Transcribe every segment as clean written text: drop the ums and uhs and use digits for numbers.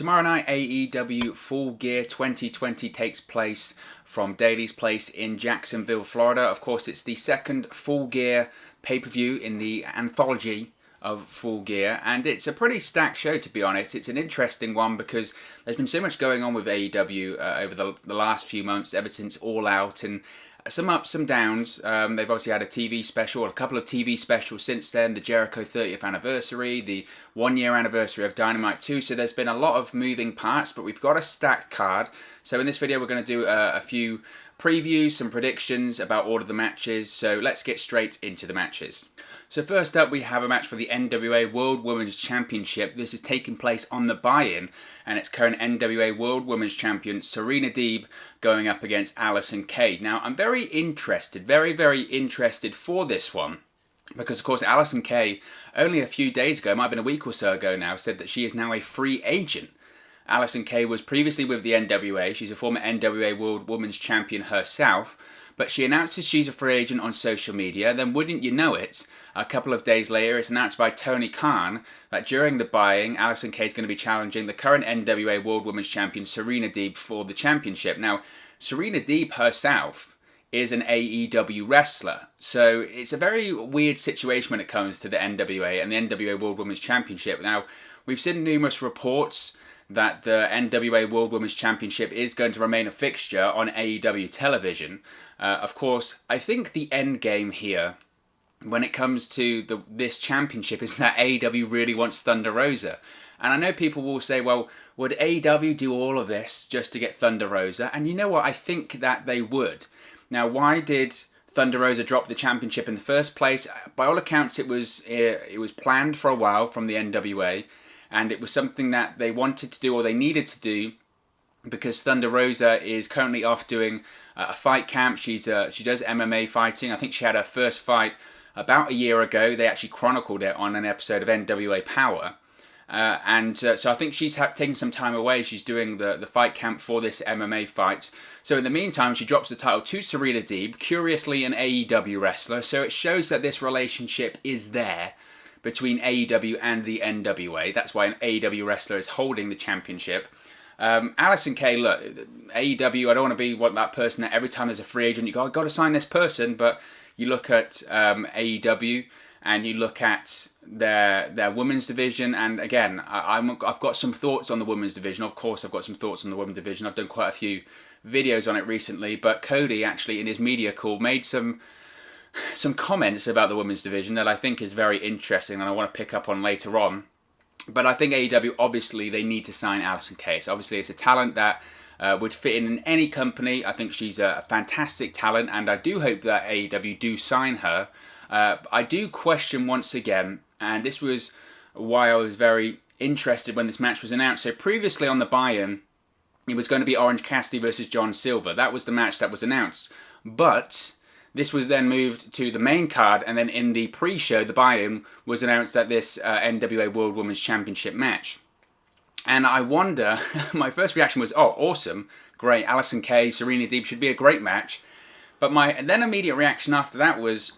Tomorrow night, AEW Full Gear 2020 takes place from Daily's Place in Jacksonville, Florida. Of course, it's the second Full Gear pay-per-view in the anthology of Full Gear, and it's a pretty stacked show, to be honest. It's an interesting one because there's been so much going on with AEW over the last few months, ever since All Out, and some ups, some downs. They've obviously had a TV special, a couple of TV specials since then, the Jericho 30th anniversary, the 1 year anniversary of Dynamite 2, so there's been a lot of moving parts, but we've got a stacked card. So in this video we're going to do a few previews, some predictions about all of the matches, so let's get straight into the matches. So first up, we have a match for the NWA World Women's Championship. This is taking place on the buy-in, and it's current NWA World Women's Champion Serena Deeb going up against Allin Kay. Now, I'm very interested, very interested for this one, because of course Allin Kay, only a few days ago, it might have been a week or so ago now, said that she is now a free agent. Allin Kay was previously with the NWA. She's a former NWA World Women's Champion herself, but she announces she's a free agent on social media. Then, wouldn't you know it, a couple of days later, it's announced by Tony Khan that during the buy-in, Allin Kay is going to be challenging the current NWA World Women's Champion Serena Deeb for the championship. Now, Serena Deeb herself is an AEW wrestler, so it's a very weird situation when it comes to the NWA and the NWA World Women's Championship. Now, we've seen numerous reports that the NWA World Women's Championship is going to remain a fixture on AEW television. Of course, I think the end game here, when it comes to this championship, is that AEW really wants Thunder Rosa. And I know people will say, well, would AEW do all of this just to get Thunder Rosa? And you know what? I think that they would. Now, why did Thunder Rosa drop the championship in the first place? By all accounts, it was planned for a while from the NWA, and it was something that they wanted to do or they needed to do because Thunder Rosa is currently off doing a fight camp. She does MMA fighting. I think she had her first fight about a year ago. They actually chronicled it on an episode of NWA Power. So I think she's taken some time away. She's doing the fight camp for this MMA fight. So in the meantime, she drops the title to Serena Deeb, curiously an AEW wrestler. So it shows that this relationship is there between AEW and the NWA. That's why an AEW wrestler is holding the championship. Allin Kay, look, AEW, I don't want to be that person that every time there's a free agent, you go, I've got to sign this person, but you look at AEW and you look at their women's division, and again, I've got some thoughts on the women's division. Of course, I've got some thoughts on the women's division. I've done quite a few videos on it recently, but Cody actually in his media call made some comments about the women's division that I think is very interesting and I want to pick up on later on. But I think AEW, obviously, they need to sign Allin Kay. So obviously, it's a talent that would fit in any company. I think she's a fantastic talent, and I do hope that AEW do sign her. I do question once again, and this was why I was very interested when this match was announced. So previously on the buy-in, it was going to be Orange Cassidy versus John Silver. That was the match that was announced. But this was then moved to the main card, and then in the pre-show, the buy-in, was announced that this NWA World Women's Championship match. And I wonder, my first reaction was, oh, awesome, great, Allin Kay, Serena Deeb should be a great match. But my then immediate reaction after that was,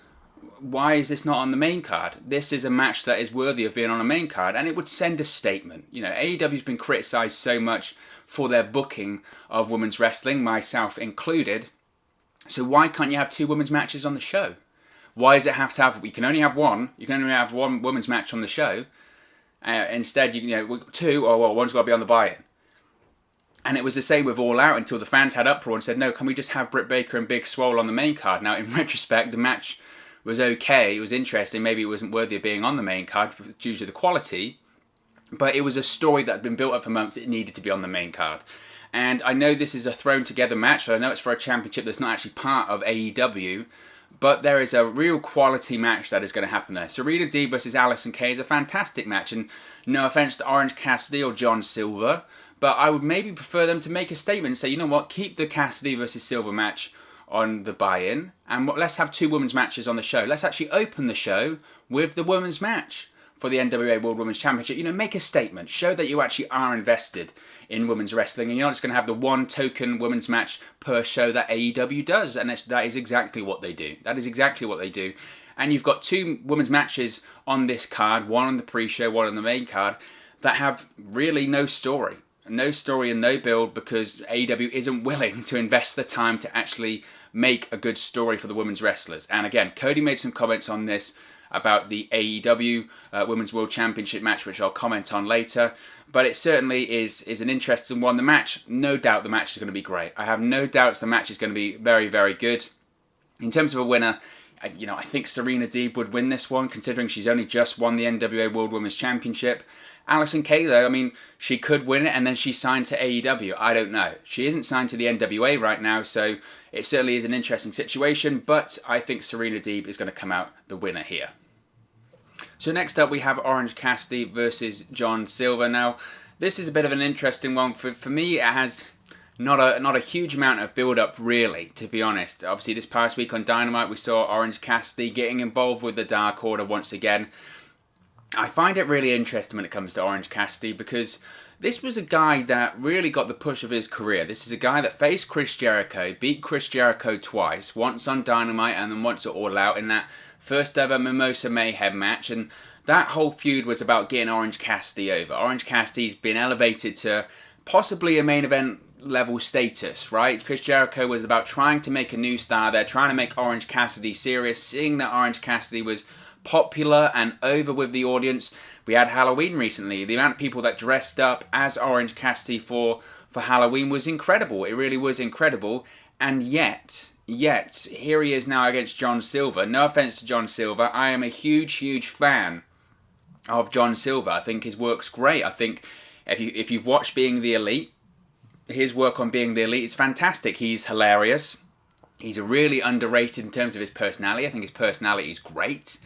why is this not on the main card? This is a match that is worthy of being on a main card, and it would send a statement. You know, AEW's been criticised so much for their booking of women's wrestling, myself included. So why can't you have two women's matches on the show? Why does it have to have, you can only have one women's match on the show. Instead, two, or well, one's got to be on the buy-in. And it was the same with All Out until the fans had uproar and said, no, can we just have Britt Baker and Big Swole on the main card? Now, in retrospect, the match was okay, it was interesting, maybe it wasn't worthy of being on the main card due to the quality, but it was a story that had been built up for months, it needed to be on the main card. And I know this is a thrown together match, so I know it's for a championship that's not actually part of AEW, but there is a real quality match that is going to happen there. Serena Deeb versus Allin Kay is a fantastic match, and no offense to Orange Cassidy or John Silver, but I would maybe prefer them to make a statement and say, you know what, keep the Cassidy versus Silver match on the buy-in, and let's have two women's matches on the show. Let's actually open the show with the women's match for the NWA World Women's Championship. You know, make a statement. Show that you actually are invested in women's wrestling, and you're not just going to have the one token women's match per show that AEW does, and that is exactly what they do. That is exactly what they do. And you've got two women's matches on this card, one on the pre-show, one on the main card, that have really no story. no story and no build because AEW isn't willing to invest the time to actually make a good story for the women's wrestlers. And again, Cody made some comments on this about the AEW Women's World Championship match, which I'll comment on later. But it certainly is an interesting one. The match, no doubt the match is going to be great. I have no doubts the match is going to be very, very good. In terms of a winner, I think Serena Deeb would win this one, considering she's only just won the NWA World Women's Championship. Allison Kay, though, I mean, she could win it and then she's signed to AEW. I don't know. She isn't signed to the NWA right now, so it certainly is an interesting situation, but I think Serena Deeb is going to come out the winner here. So next up we have Orange Cassidy versus Jon Silver. Now, this is a bit of an interesting one. For me, it has not a huge amount of build-up, really, to be honest. Obviously, this past week on Dynamite, we saw Orange Cassidy getting involved with the Dark Order once again. I find it really interesting when it comes to Orange Cassidy because this was a guy that really got the push of his career. This is a guy that faced Chris Jericho, beat Chris Jericho twice, once on Dynamite and then once at All Out in that first ever Mimosa Mayhem match. And that whole feud was about getting Orange Cassidy over. Orange Cassidy's been elevated to possibly a main event level status, right? Chris Jericho was about trying to make a new star there, trying to make Orange Cassidy serious, seeing that Orange Cassidy was popular and over with the audience. We had Halloween recently. The amount of people that dressed up as Orange Cassidy for Halloween was incredible. It really was incredible. And yet, here he is now against Jon Silver. No offense to Jon Silver. I am a huge fan of Jon Silver. I think his work's great. I think if you've watched Being the Elite, his work on Being the Elite is fantastic. He's hilarious. He's really underrated in terms of his personality. I think his personality is great.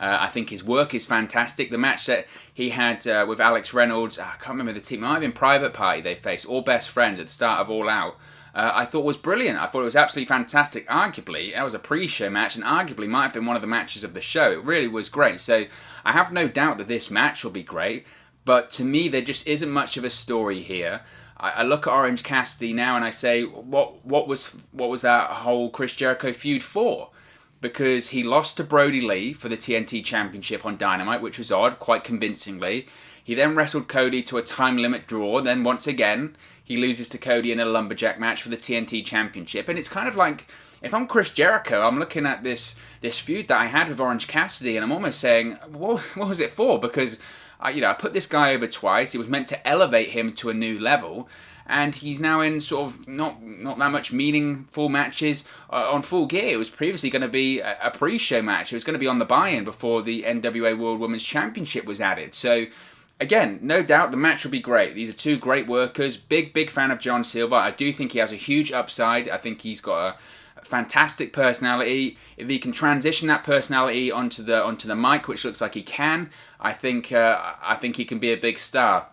I think his work is fantastic. The match that he had with Alex Reynolds, I can't remember the team, it might have been Private Party they faced, all best friends at the start of All Out. I thought was brilliant. I thought it was absolutely fantastic. Arguably, it was a pre-show match and arguably might have been one of the matches of the show. It really was great. So I have no doubt that this match will be great. But to me, there just isn't much of a story here. I look at Orange Cassidy now and I say, what was that whole Chris Jericho feud for? Because he lost to Brody Lee for the TNT Championship on Dynamite, which was odd, quite convincingly. He then wrestled Cody to a time limit draw. Then once again, he loses to Cody in a lumberjack match for the TNT Championship. And it's kind of like, if I'm Chris Jericho, I'm looking at this feud that I had with Orange Cassidy, and I'm almost saying, what was it for? Because I put this guy over twice. It was meant to elevate him to a new level. And he's now in sort of not that much meaningful matches on Full Gear. It was previously going to be a pre-show match. It was going to be on the buy-in before the NWA World Women's Championship was added. So, again, no doubt the match will be great. These are two great workers. Big fan of Jon Silver. I do think he has a huge upside. I think he's got a fantastic personality. If he can transition that personality onto the mic, which looks like he can, I think he can be a big star.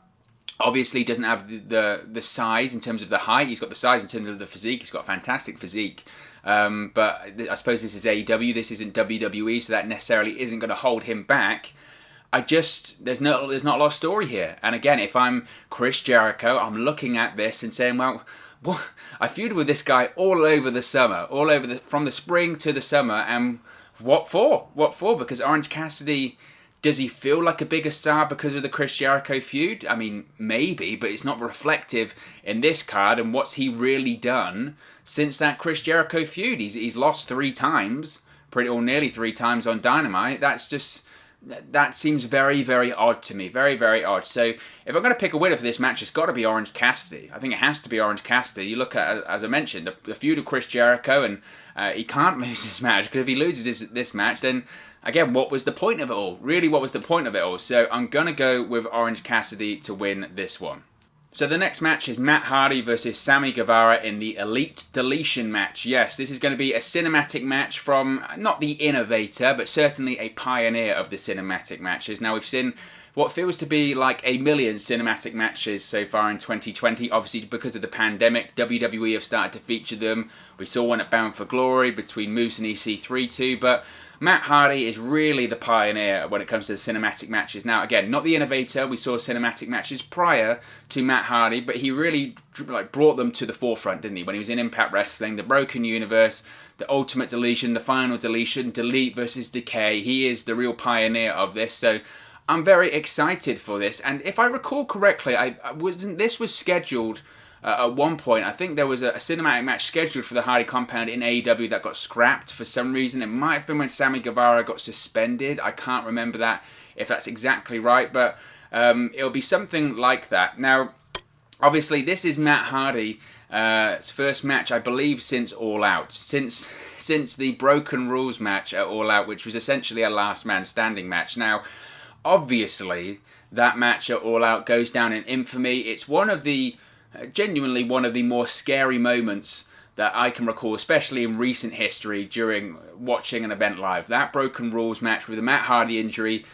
Obviously, he doesn't have the size in terms of the height. He's got the size in terms of the physique. He's got a fantastic physique. But I suppose this is AEW. This isn't WWE, so that necessarily isn't going to hold him back. There's not a lot of story here. And again, if I'm Chris Jericho, I'm looking at this and saying, well, I feuded with this guy all over the summer, from the spring to the summer, and what for? Because Orange Cassidy, does he feel like a bigger star because of the Chris Jericho feud? I mean, maybe, but it's not reflective in this card. And what's he really done since that Chris Jericho feud? He's lost 3 times, nearly 3 times on Dynamite. That seems very, very odd to me. Very, very odd. So if I'm going to pick a winner for this match, it's got to be Orange Cassidy. I think it has to be Orange Cassidy. You look at, as I mentioned, the feud of Chris Jericho, and he can't lose this match, because if he loses this match, then again, what was the point of it all? Really, what was the point of it all? So I'm going to go with Orange Cassidy to win this one. So the next match is Matt Hardy versus Sammy Guevara in the Elite Deletion match. Yes, this is going to be a cinematic match from, not the innovator, but certainly a pioneer of the cinematic matches. Now, we've seen what feels to be like 1 million cinematic matches so far in 2020. Obviously, because of the pandemic, WWE have started to feature them. We saw one at Bound for Glory between Moose and EC3 too, but Matt Hardy is really the pioneer when it comes to the cinematic matches. Now, again, not the innovator. We saw cinematic matches prior to Matt Hardy, but he really brought them to the forefront, didn't he? When he was in Impact Wrestling, the Broken Universe, the Ultimate Deletion, the Final Deletion, Delete versus Decay. He is the real pioneer of this. So I'm very excited for this. And if I recall correctly, this was scheduled at one point. I think there was a cinematic match scheduled for the Hardy compound in AEW that got scrapped for some reason. It might have been when Sammy Guevara got suspended. I can't remember that, if that's exactly right, but it'll be something like that. Now, obviously, this is Matt Hardy's first match, I believe, since All Out. Since the Broken Rules match at All Out, which was essentially a last man standing match. Now, obviously, that match at All Out goes down in infamy. It's genuinely one of the more scary moments that I can recall, especially in recent history during watching an event live. That Broken Rules match with the Matt Hardy injury,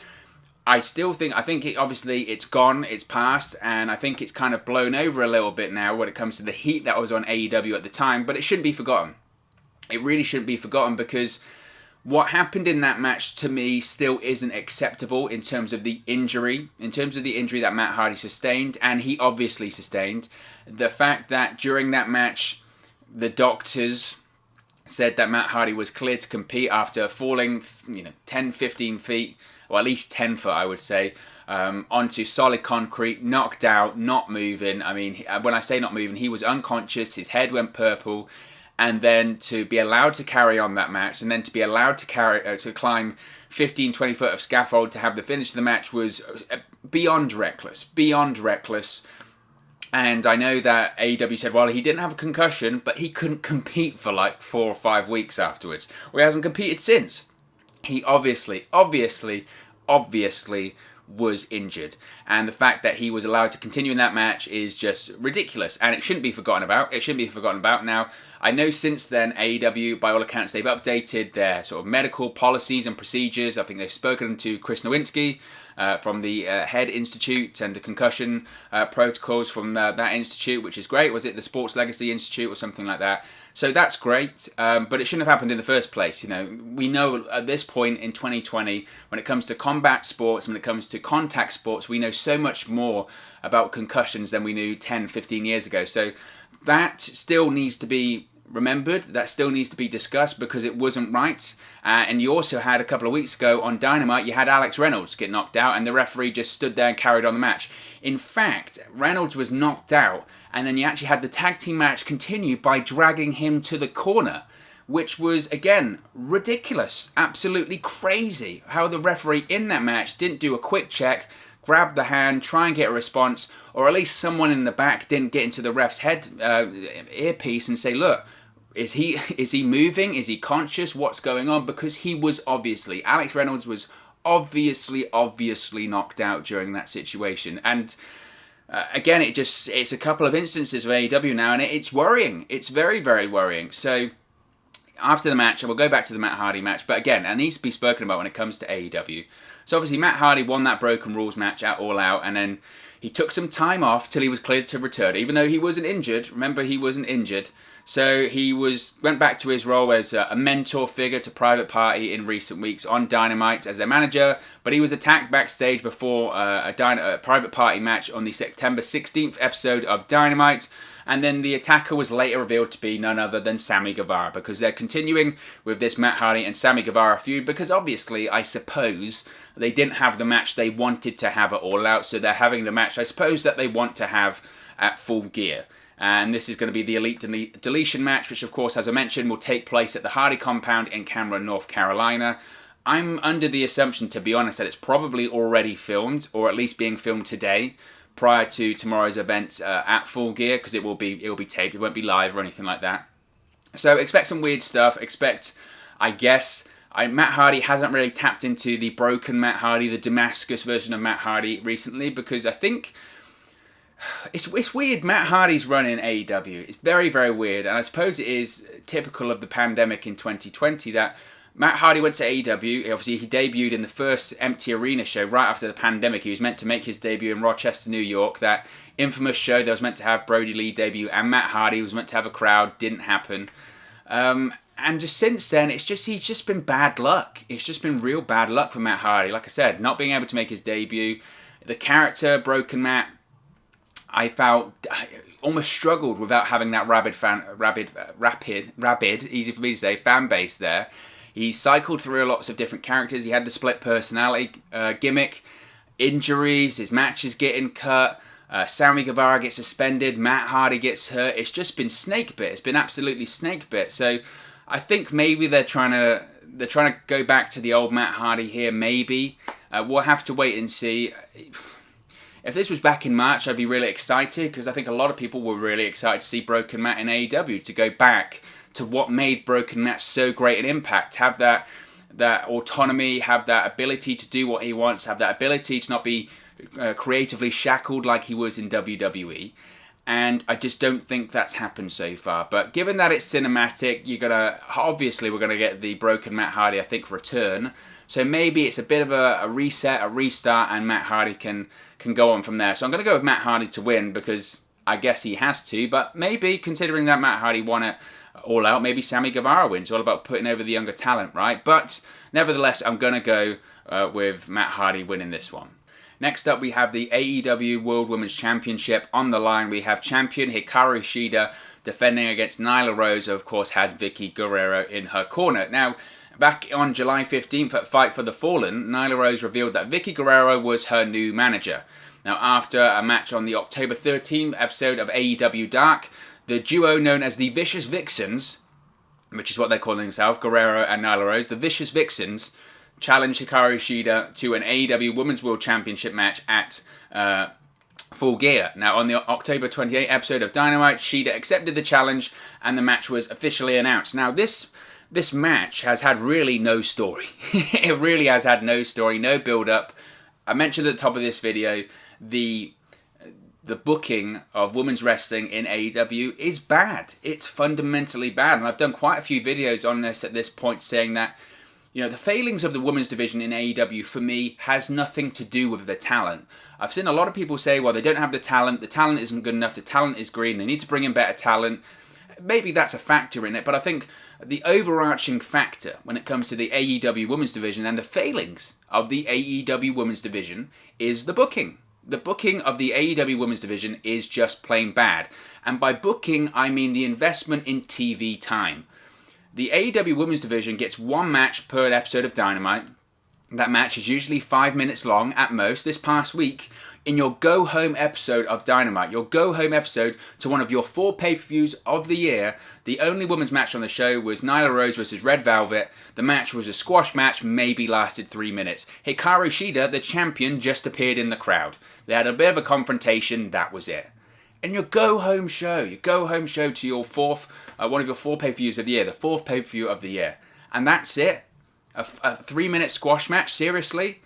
I think it's gone, it's past, and I think it's kind of blown over a little bit now when it comes to the heat that was on AEW at the time, but it shouldn't be forgotten. It really shouldn't be forgotten, because what happened in that match to me still isn't acceptable in terms of the injury that Matt Hardy sustained, and he obviously sustained. The fact that during that match, the doctors said that Matt Hardy was cleared to compete after falling 10, 15 feet, or at least 10 foot, I would say, onto solid concrete, knocked out, not moving. I mean, when I say not moving, he was unconscious, his head went purple, and then to be allowed to carry on that match, and then to be allowed to climb 15, 20 foot of scaffold to have the finish of the match was beyond reckless. And I know that AEW said, well, he didn't have a concussion, but he couldn't compete for like 4 or 5 weeks afterwards. Or he hasn't competed since. He obviously was injured. And the fact that he was allowed to continue in that match is just ridiculous. And it shouldn't be forgotten about. Now, I know since then, AEW, by all accounts, they've updated their sort of medical policies and procedures. I think they've spoken to Chris Nowinski from the Head Institute and the concussion protocols from that institute, which is great. Was it the Sports Legacy Institute or something like that? So that's great, but it shouldn't have happened in the first place. We know at this point in 2020, when it comes to combat sports, when it comes to contact sports, we know so much more about concussions than we knew 10, 15 years ago. So that still needs to be remembered, that still needs to be discussed, because it wasn't right. And you also had a couple of weeks ago on Dynamite, you had Alex Reynolds get knocked out, and the referee just stood there and carried on the match. In fact, Reynolds was knocked out, and then you actually had the tag team match continue by dragging him to the corner, which was, again, ridiculous. Absolutely crazy how the referee in that match didn't do a quick check, grab the hand, try and get a response, or at least someone in the back didn't get into the ref's head earpiece and say, look, is he moving? Is he conscious? What's going on? Because Alex Reynolds was obviously knocked out during that situation. And again, it's a couple of instances of AEW now, and it's worrying. It's very, very worrying. So after the match, and we'll go back to the Matt Hardy match, but again, it needs to be spoken about when it comes to AEW. So obviously Matt Hardy won that Broken Rules match at All Out, and then he took some time off till he was cleared to return, even though he wasn't injured. Remember, he wasn't injured. So he went back to his role as a mentor figure to Private Party in recent weeks on Dynamite as their manager, but he was attacked backstage before a Private Party match on the September 16th episode of Dynamite. And then the attacker was later revealed to be none other than Sammy Guevara, because they're continuing with this Matt Hardy and Sammy Guevara feud, because obviously, I suppose, they didn't have the match they wanted to have at All Out, so they're having the match, I suppose, that they want to have at Full Gear. And this is going to be the Elite Deletion match, which of course, as I mentioned, will take place at the Hardy compound in Cameron, North Carolina. I'm under the assumption, to be honest, that it's probably already filmed, or at least being filmed today, prior to tomorrow's event at Full Gear, because it will be taped. It won't be live or anything like that. So expect some weird stuff. Matt Hardy hasn't really tapped into the broken Matt Hardy, the Damascus version of Matt Hardy recently, because I think it's weird. Matt Hardy's run in AEW. It's very, very weird, and I suppose it is typical of the pandemic in 2020 that Matt Hardy went to AEW. Obviously, he debuted in the first empty arena show right after the pandemic. He was meant to make his debut in Rochester, New York. That infamous show that was meant to have Brody Lee debut and Matt Hardy was meant to have a crowd. Didn't happen. And just since then, he's just been bad luck. It's just been real bad luck for Matt Hardy. Like I said, not being able to make his debut. The character, Broken Matt, I felt almost struggled without having that rabid, easy for me to say, fan base there. He cycled through lots of different characters. He had the split personality gimmick. injuries, his matches getting cut, Sammy Guevara gets suspended, Matt Hardy gets hurt. It's just been snake bit. It's been absolutely snake bit. So I think maybe they're trying to go back to the old Matt Hardy here. Maybe we'll have to wait and see. If this was back in March, I'd be really excited because I think a lot of people were really excited to see Broken Matt in AEW, to go back to what made Broken Matt so great an Impact, have that autonomy, have that ability to do what he wants, have that ability to not be creatively shackled like he was in WWE. And I just don't think that's happened so far. But given that it's cinematic, we're gonna get the Broken Matt Hardy, I think, return. So maybe it's a bit of a reset, a restart, and Matt Hardy can go on from there. So I'm gonna go with Matt Hardy to win because I guess he has to. But maybe, considering that Matt Hardy won it All Out, maybe Sammy Guevara wins. It's all about putting over the younger talent, right? But nevertheless, I'm gonna go with Matt Hardy winning this one. Next up, we have the AEW World Women's Championship. On the line, we have champion Hikaru Shida defending against Nyla Rose, who of course has Vicky Guerrero in her corner. Now, back on July 15th at Fight for the Fallen, Nyla Rose revealed that Vicky Guerrero was her new manager. Now, after a match on the October 13th episode of AEW Dark, the duo known as the Vicious Vixens, which is what they're calling themselves, Guerrero and Nyla Rose, the Vicious Vixens, challenged Hikaru Shida to an AEW Women's World Championship match at Full Gear. Now, on the October 28th episode of Dynamite, Shida accepted the challenge and the match was officially announced. Now, this match has had really no story. It really has had no story, no build-up. I mentioned at the top of this video, the booking of women's wrestling in AEW is bad. It's fundamentally bad. And I've done quite a few videos on this at this point saying that, the failings of the women's division in AEW, for me, has nothing to do with the talent. I've seen a lot of people say, well, they don't have the talent isn't good enough, the talent is green, they need to bring in better talent. Maybe that's a factor in it, but I think the overarching factor when it comes to the AEW women's division and the failings of the AEW women's division is the booking. The booking of the AEW women's division is just plain bad. And by booking, I mean the investment in TV time. The AEW Women's Division gets one match per episode of Dynamite. That match is usually 5 minutes long at most. This past week, in your go-home episode of Dynamite, your go-home episode to one of your 4 pay-per-views of the year, the only women's match on the show was Nyla Rose versus Red Velvet. The match was a squash match, maybe lasted 3 minutes. Hikaru Shida, the champion, just appeared in the crowd. They had a bit of a confrontation, that was it. And your go-home show to your one of your 4 pay-per-views of the year, the 4th pay-per-view of the year. And that's it? A 3-minute squash match? Seriously?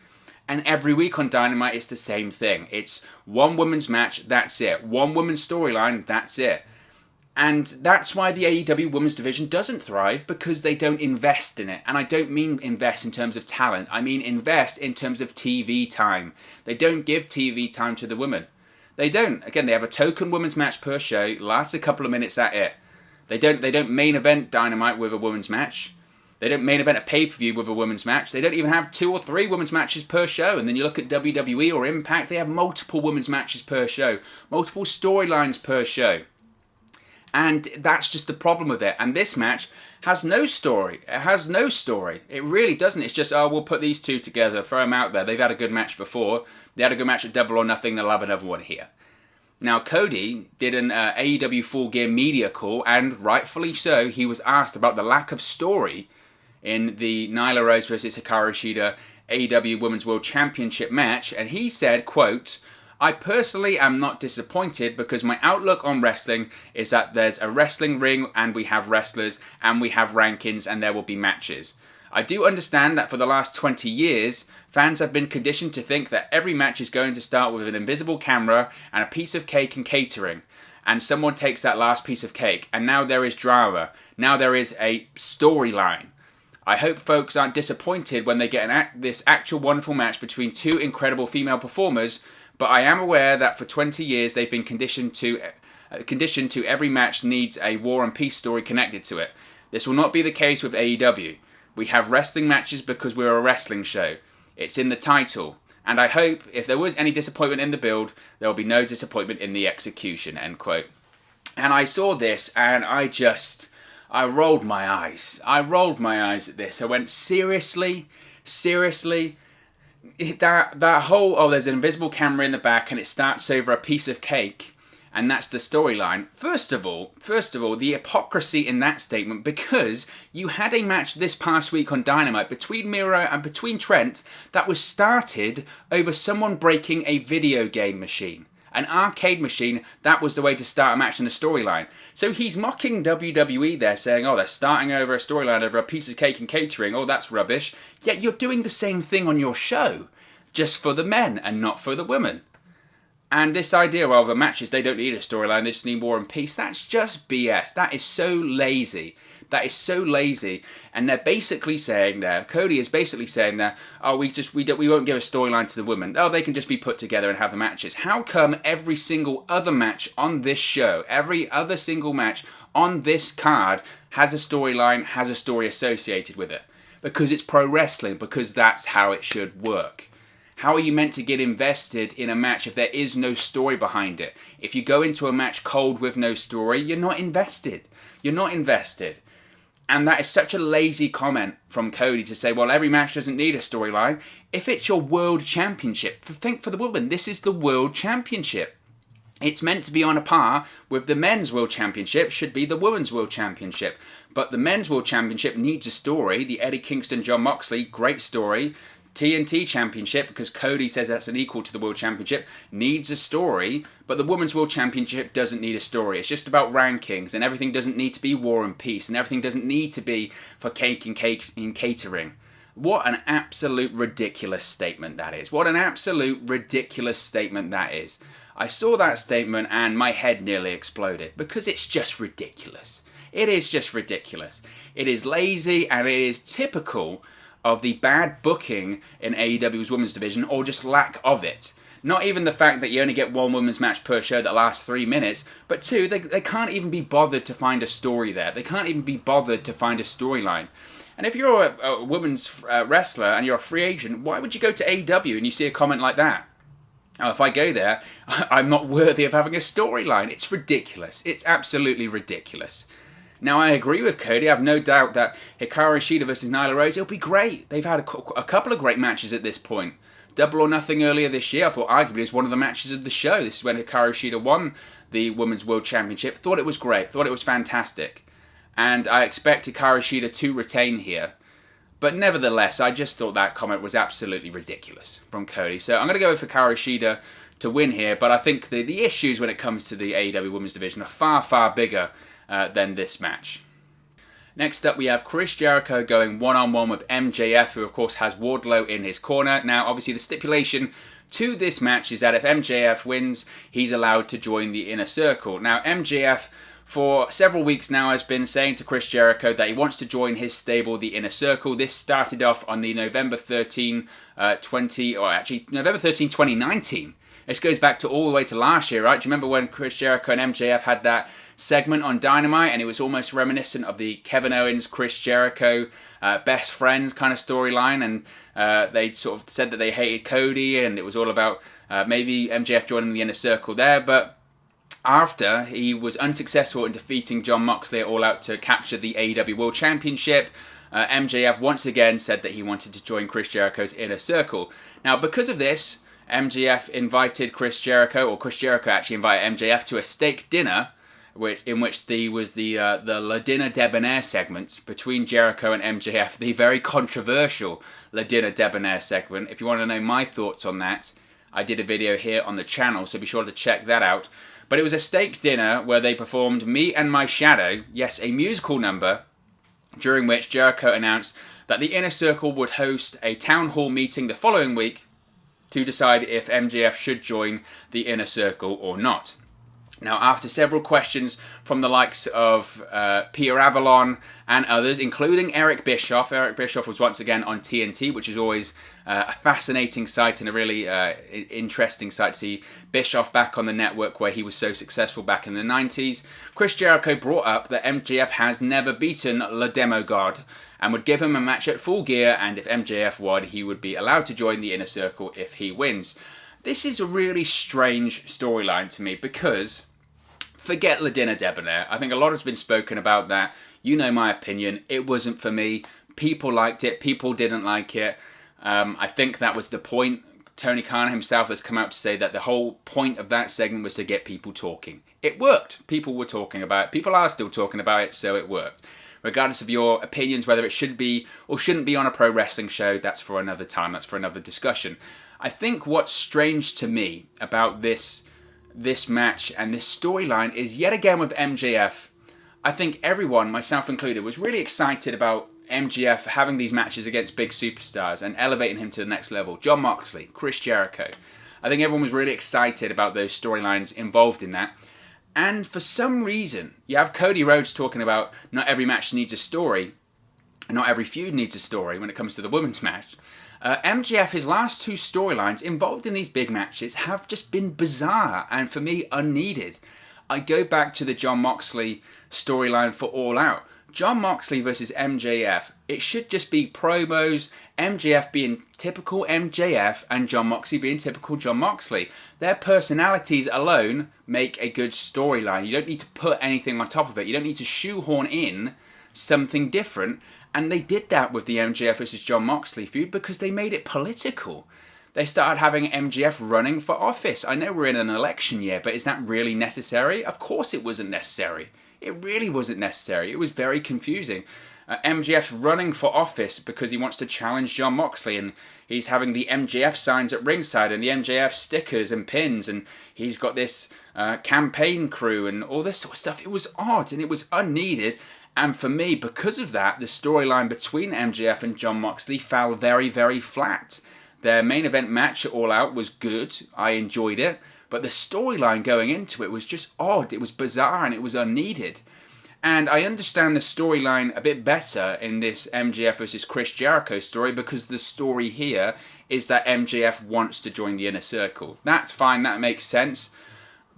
And every week on Dynamite, it's the same thing. It's one women's match, that's it. One women's storyline, that's it. And that's why the AEW Women's Division doesn't thrive, because they don't invest in it. And I don't mean invest in terms of talent. I mean invest in terms of TV time. They don't give TV time to the women. They don't. Again, they have a token women's match per show, lasts a couple of minutes, that's it. They don't main event Dynamite with a women's match. They don't main event a pay-per-view with a women's match. They don't even have 2 or 3 women's matches per show. And then you look at WWE or Impact, they have multiple women's matches per show. Multiple storylines per show. And that's just the problem with it. And this match has no story. It has no story. It really doesn't. It's just, we'll put these 2 together, throw them out there. They've had a good match before. They had a good match at Double or Nothing. They'll have another one here. Now, Cody did an AEW Full Gear media call, and rightfully so, he was asked about the lack of story in the Nyla Rose versus Hikaru Shida AEW Women's World Championship match, and he said, quote, "I personally am not disappointed because my outlook on wrestling is that there's a wrestling ring and we have wrestlers and we have rankings and there will be matches. I do understand that for the last 20 years, fans have been conditioned to think that every match is going to start with an invisible camera and a piece of cake and catering, and someone takes that last piece of cake, and now there is drama, now there is a storyline. I hope folks aren't disappointed when they get this actual wonderful match between 2 incredible female performers, but I am aware that for 20 years they've been conditioned to every match needs a war and peace story connected to it. This will not be the case with AEW. We have wrestling matches because we're a wrestling show. It's in the title. And I hope if there was any disappointment in the build, there will be no disappointment in the execution," end quote. And I saw this and I rolled my eyes. I rolled my eyes at this. I went, seriously? Seriously? that whole, oh, there's an invisible camera in the back and it starts over a piece of cake, and that's the storyline. First of all, the hypocrisy in that statement, because you had a match this past week on Dynamite between Miro and between Trent that was started over someone breaking a video game machine. An arcade machine, that was the way to start a match in a storyline. So he's mocking WWE there, saying, oh, they're starting over a storyline over a piece of cake and catering, oh, that's rubbish. Yet you're doing the same thing on your show, just for the men and not for the women. And this idea, well, the matches, they don't need a storyline, they just need War and Peace, that's just BS. That is so lazy. That is so lazy. And they're basically saying there, Cody is basically saying there, oh, we won't give a storyline to the women. Oh, they can just be put together and have the matches. How come every single other match on this show, every other single match on this card has a storyline, has a story associated with it? Because it's pro wrestling, because that's how it should work. How are you meant to get invested in a match if there is no story behind it? If you go into a match cold with no story, you're not invested. You're not invested. And that is such a lazy comment from Cody to say, well, every match doesn't need a storyline. If it's your World Championship, think for the woman, this is the World Championship. It's meant to be on a par with the Men's World Championship, should be the Women's World Championship. But the Men's World Championship needs a story. The Eddie Kingston, Jon Moxley, great story. TNT Championship, because Cody says that's an equal to the World Championship, needs a story, but the Women's World Championship doesn't need a story. It's just about rankings, and everything doesn't need to be War and Peace, and everything doesn't need to be for cake and catering. What an absolute ridiculous statement that is. What an absolute ridiculous statement that is. I saw that statement and my head nearly exploded, because it's just ridiculous. It is just ridiculous. It is lazy, and it is typical of the bad booking in AEW's women's division, or just lack of it. Not even the fact that you only get one women's match per show that lasts 3 minutes, but two, they can't even be bothered to find a story there. They can't even be bothered to find a storyline. And if you're a women's wrestler and you're a free agent, why would you go to AEW and you see a comment like that? Oh, if I go there, I'm not worthy of having a storyline. It's ridiculous. It's absolutely ridiculous. Now, I agree with Cody. I have no doubt that Hikaru Shida versus Nyla Rose, it'll be great. They've had a couple of great matches at this point. Double or Nothing earlier this year, I thought arguably is one of the matches of the show. This is when Hikaru Shida won the Women's World Championship. Thought it was great. Thought it was fantastic. And I expect Hikaru Shida to retain here. But nevertheless, I just thought that comment was absolutely ridiculous from Cody. So I'm going to go with Hikaru Shida to win here. But I think the issues when it comes to the AEW Women's Division are far, far bigger than this match. Next up, we have Chris Jericho going one-on-one with MJF, who of course has Wardlow in his corner. Now, obviously, the stipulation to this match is that if MJF wins, he's allowed to join the Inner Circle. Now, MJF, for several weeks now, has been saying to Chris Jericho that he wants to join his stable, the Inner Circle. This started off on the November 13, 2019. This goes back to all the way to last year, right? Do you remember when Chris Jericho and MJF had that segment on Dynamite, and it was almost reminiscent of the Kevin Owens, Chris Jericho best friends kind of storyline, and they sort of said that they hated Cody, and it was all about maybe MJF joining the Inner Circle there, but after he was unsuccessful in defeating Jon Moxley at All Out to capture the AEW World Championship, MJF once again said that he wanted to join Chris Jericho's Inner Circle. Now, because of this, MJF invited Chris Jericho, or Chris Jericho actually invited MJF to a steak dinner, in which there was the Le Dinner Debonair segment between Jericho and MJF, the very controversial Le Dinner Debonair segment. If you want to know my thoughts on that, I did a video here on the channel, so be sure to check that out. But it was a steak dinner where they performed Me and My Shadow, yes, a musical number, during which Jericho announced that the Inner Circle would host a town hall meeting the following week to decide if MJF should join the Inner Circle or not. Now, after several questions from the likes of Peter Avalon and others, including Eric Bischoff was once again on TNT, which is always a fascinating sight and a really interesting sight to see Bischoff back on the network where he was so successful back in the 90s. Chris Jericho brought up that MJF has never beaten Le Demogod and would give him a match at Full Gear, and if MJF won, he would be allowed to join the Inner Circle if he wins. This is a really strange storyline to me because, forget Le Dinner Debonair, I think a lot has been spoken about that. You know my opinion, it wasn't for me. People liked it, people didn't like it. I think that was the point. Tony Khan himself has come out to say that the whole point of that segment was to get people talking. It worked. People were talking about it. People are still talking about it, so it worked. Regardless of your opinions, whether it should be or shouldn't be on a pro wrestling show, that's for another time. That's for another discussion. I think what's strange to me about this match and this storyline is, yet again with MJF, I think everyone, myself included, was really excited about MJF having these matches against big superstars and elevating him to the next level. Jon Moxley, Chris Jericho. I think everyone was really excited about those storylines involved in that. And for some reason, you have Cody Rhodes talking about not every match needs a story, and not every feud needs a story when it comes to the women's match. MJF, his last two storylines involved in these big matches have just been bizarre and, for me, unneeded. I go back to the Jon Moxley storyline for All Out. Jon Moxley versus MJF, it should just be promos, MJF being typical MJF and Jon Moxley being typical Jon Moxley. Their personalities alone make a good storyline. You don't need to put anything on top of it. You don't need to shoehorn in something different. And they did that with the MJF versus Jon Moxley feud because they made it political. They started having MJF running for office. I know we're in an election year, but is that really necessary? Of course it wasn't necessary. It really wasn't necessary. It was very confusing. MJF's running for office because he wants to challenge Jon Moxley, and he's having the MJF signs at ringside and the MJF stickers and pins, and he's got this campaign crew and all this sort of stuff. It was odd and it was unneeded. And for me, because of that, the storyline between MJF and Jon Moxley fell very, very flat. Their main event match at All Out was good. I enjoyed it. But the storyline going into it was just odd. It was bizarre and it was unneeded. And I understand the storyline a bit better in this MJF versus Chris Jericho story because the story here is that MJF wants to join the Inner Circle. That's fine. That makes sense.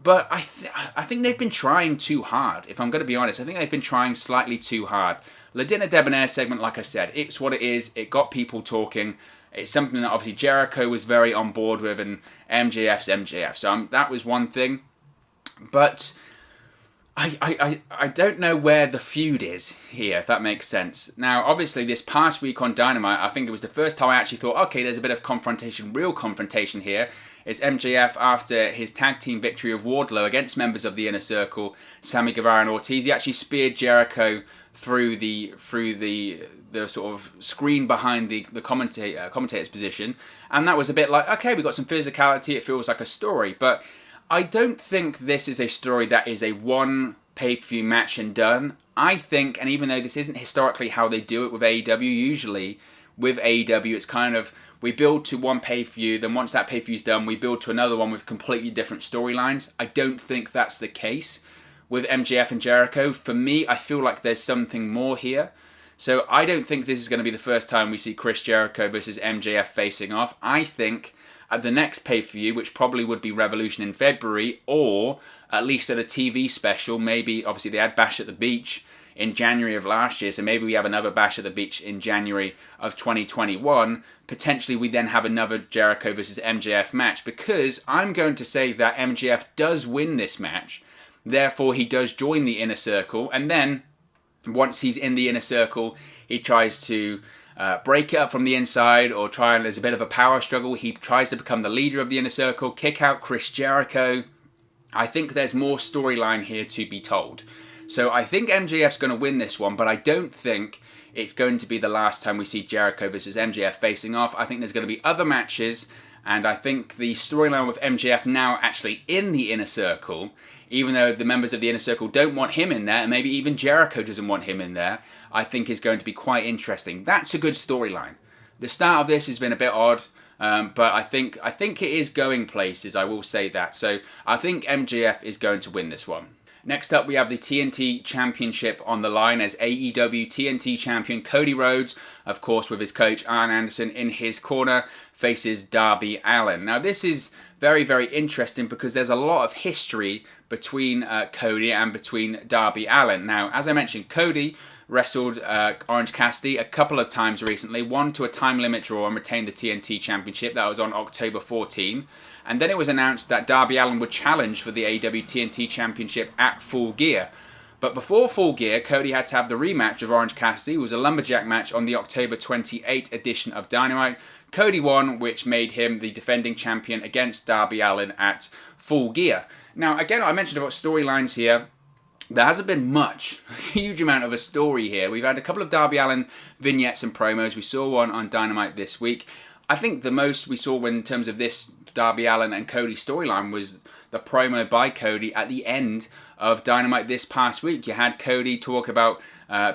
But I think they've been trying too hard. If I'm going to be honest, I think they've been trying slightly too hard. The Dinner Debonair segment, like I said, it's what it is. It got people talking. It's something that obviously Jericho was very on board with, and MJF's MJF. So that was one thing. But I don't know where the feud is here, if that makes sense. Now, obviously, this past week on Dynamite, I think it was the first time I actually thought, okay, there's a bit of confrontation, real confrontation here. It's MJF after his tag team victory of Wardlow against members of the Inner Circle, Sammy Guevara and Ortiz. He actually speared Jericho through the sort of screen behind the commentator's position, and that was a bit like, okay, we got some physicality. It feels like a story, but I don't think this is a story that is a one pay-per-view match and done. I think, and even though this isn't historically how they do it with AEW, usually with AEW it's kind of, we build to one pay-per-view, then once that pay-per-view's done, we build to another one with completely different storylines. I don't think that's the case with MJF and Jericho. For me, I feel like there's something more here. So I don't think this is going to be the first time we see Chris Jericho versus MJF facing off. I think at the next pay-per-view, which probably would be Revolution in February, or at least at a TV special, maybe, obviously they had Bash at the Beach in January of last year, so maybe we have another Bash at the Beach in January of 2021. Potentially we then have another Jericho versus MJF match, because I'm going to say that MJF does win this match, therefore he does join the Inner Circle, and then once he's in the Inner Circle, he tries to break it up from the inside, or there's a bit of a power struggle. He tries to become the leader of the Inner Circle, kick out Chris Jericho. I think there's more storyline here to be told. So I think MJF's going to win this one, but I don't think it's going to be the last time we see Jericho versus MJF facing off. I think there's going to be other matches, and I think the storyline with MJF now actually in the Inner Circle, even though the members of the Inner Circle don't want him in there, and maybe even Jericho doesn't want him in there, I think is going to be quite interesting. That's a good storyline. The start of this has been a bit odd, but I think it is going places, I will say that. So I think MJF is going to win this one. Next up, we have the TNT Championship on the line as AEW TNT Champion Cody Rhodes, of course with his coach Arn Anderson in his corner, faces Darby Allin. Now this is very, very interesting because there's a lot of history between Cody and between Darby Allin. Now, as I mentioned, Cody wrestled Orange Cassidy a couple of times recently, won to a time limit draw and retained the TNT Championship. That was on October 14. And then it was announced that Darby Allin would challenge for the AEW TNT Championship at Full Gear. But before Full Gear, Cody had to have the rematch of Orange Cassidy. It was a lumberjack match on the October 28 edition of Dynamite. Cody won, which made him the defending champion against Darby Allin at Full Gear. Now, again, I mentioned about storylines here. There hasn't been much, a huge amount of a story here. We've had a couple of Darby Allin vignettes and promos. We saw one on Dynamite this week. I think the most we saw in terms of this Darby Allin and Cody storyline was the promo by Cody at the end of Dynamite this past week. You had Cody talk about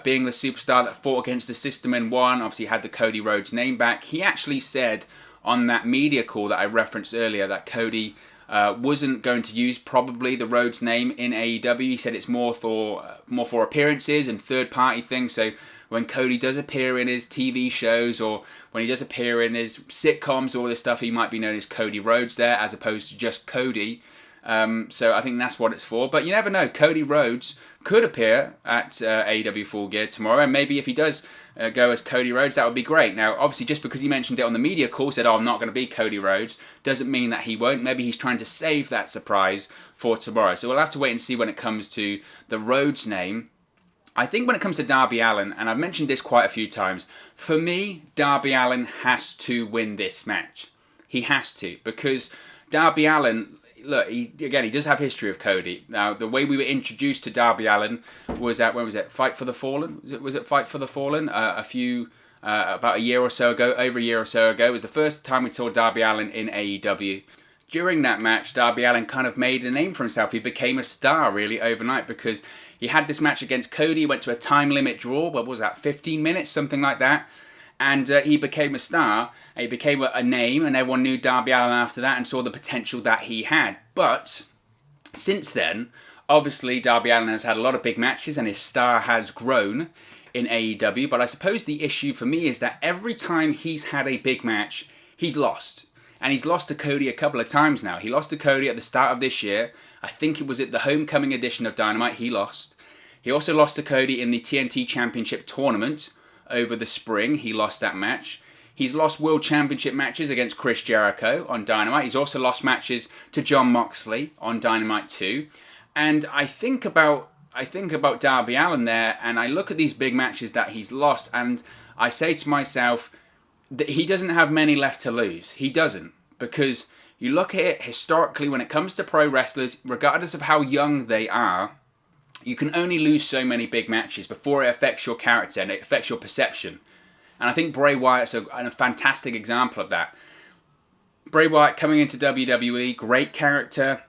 being the superstar that fought against the system and won. Obviously, had the Cody Rhodes name back. He actually said on that media call that I referenced earlier that Cody wasn't going to use probably the Rhodes name in AEW. He said it's more for appearances and third-party things. So when Cody does appear in his TV shows or when he does appear in his sitcoms, all this stuff, he might be known as Cody Rhodes there as opposed to just Cody. So I think that's what it's for. But you never know. Cody Rhodes could appear at AEW Full Gear tomorrow. And maybe if he does go as Cody Rhodes, that would be great. Now, obviously, just because he mentioned it on the media call, said, oh, I'm not going to be Cody Rhodes, doesn't mean that he won't. Maybe he's trying to save that surprise for tomorrow. So we'll have to wait and see when it comes to the Rhodes name. I think when it comes to Darby Allin, and I've mentioned this quite a few times, for me, Darby Allin has to win this match. He has to, because Darby Allin, look, he does have history of Cody. Now, the way we were introduced to Darby Allin was at, when was it? Fight for the Fallen? Was it Fight for the Fallen? About a year or so ago, over a year or so ago. It was the first time we saw Darby Allin in AEW. During that match, Darby Allin kind of made a name for himself. He became a star, really, overnight, because he had this match against Cody, went to a time limit draw, what was that, 15 minutes, something like that. And he became a star, and he became a name, and everyone knew Darby Allin after that and saw the potential that he had. But since then, obviously Darby Allin has had a lot of big matches and his star has grown in AEW. But I suppose the issue for me is that every time he's had a big match, he's lost. And he's lost to Cody a couple of times now. He lost to Cody at the start of this year. I think it was at the homecoming edition of Dynamite he lost. He also lost to Cody in the TNT Championship tournament over the spring. He lost that match. He's lost World Championship matches against Chris Jericho on Dynamite. He's also lost matches to Jon Moxley on Dynamite too. And I think about Darby Allin there, and I look at these big matches that he's lost, and I say to myself that he doesn't have many left to lose. He doesn't, because you look at it historically when it comes to pro wrestlers, regardless of how young they are, you can only lose so many big matches before it affects your character and it affects your perception. And I think Bray Wyatt's a fantastic example of that. Bray Wyatt coming into WWE, great character,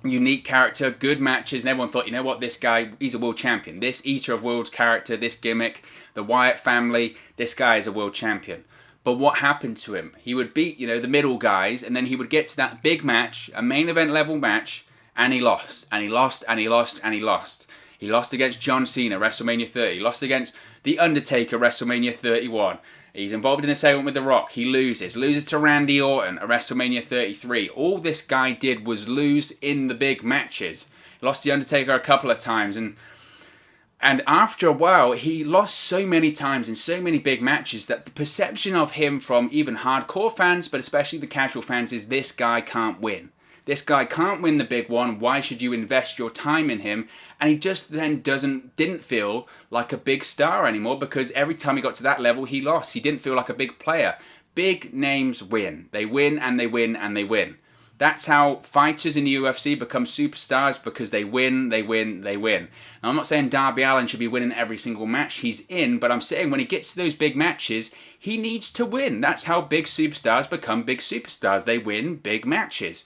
unique character, good matches, and everyone thought, you know what, this guy, he's a world champion. This Eater of Worlds character, this gimmick, the Wyatt family, this guy is a world champion. But what happened to him? He would beat, the middle guys, and then he would get to that big match, a main event level match, and he lost, and he lost, and he lost, and he lost. He lost against John Cena, WrestleMania 30. He lost against The Undertaker, WrestleMania 31. He's involved in a segment with The Rock. He loses to Randy Orton at WrestleMania 33. All this guy did was lose in the big matches. He lost The Undertaker a couple of times, and after a while, he lost so many times in so many big matches that the perception of him from even hardcore fans, but especially the casual fans, is this guy can't win. This guy can't win the big one. Why should you invest your time in him? And he just then didn't feel like a big star anymore, because every time he got to that level, he lost. He didn't feel like a big player. Big names win. They win and they win and they win. That's how fighters in the UFC become superstars, because they win, they win, they win. Now, I'm not saying Darby Allin should be winning every single match he's in, but I'm saying when he gets to those big matches, he needs to win. That's how big superstars become big superstars. They win big matches.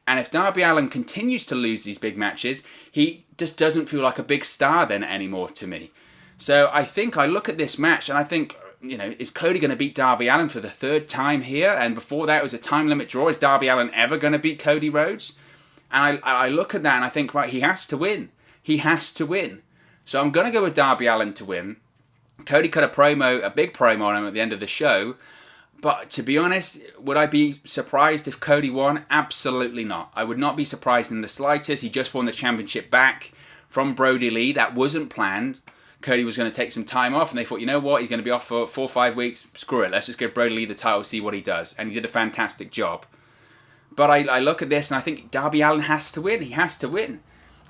And if Darby Allin continues to lose these big matches, he just doesn't feel like a big star then anymore to me. So I think I look at this match and I think, is Cody going to beat Darby Allin for the third time here? And before that, it was a time limit draw. Is Darby Allin ever going to beat Cody Rhodes? And I look at that and I think, right, he has to win. He has to win. So I'm going to go with Darby Allin to win. Cody cut a big promo on him at the end of the show. But to be honest, would I be surprised if Cody won? Absolutely not. I would not be surprised in the slightest. He just won the championship back from Brody Lee. That wasn't planned. Cody was going to take some time off, and they thought, you know what, he's going to be off for 4 or 5 weeks. Screw it, let's just give Brody Lee the title, see what he does. And he did a fantastic job. But I look at this, and I think Darby Allin has to win. He has to win.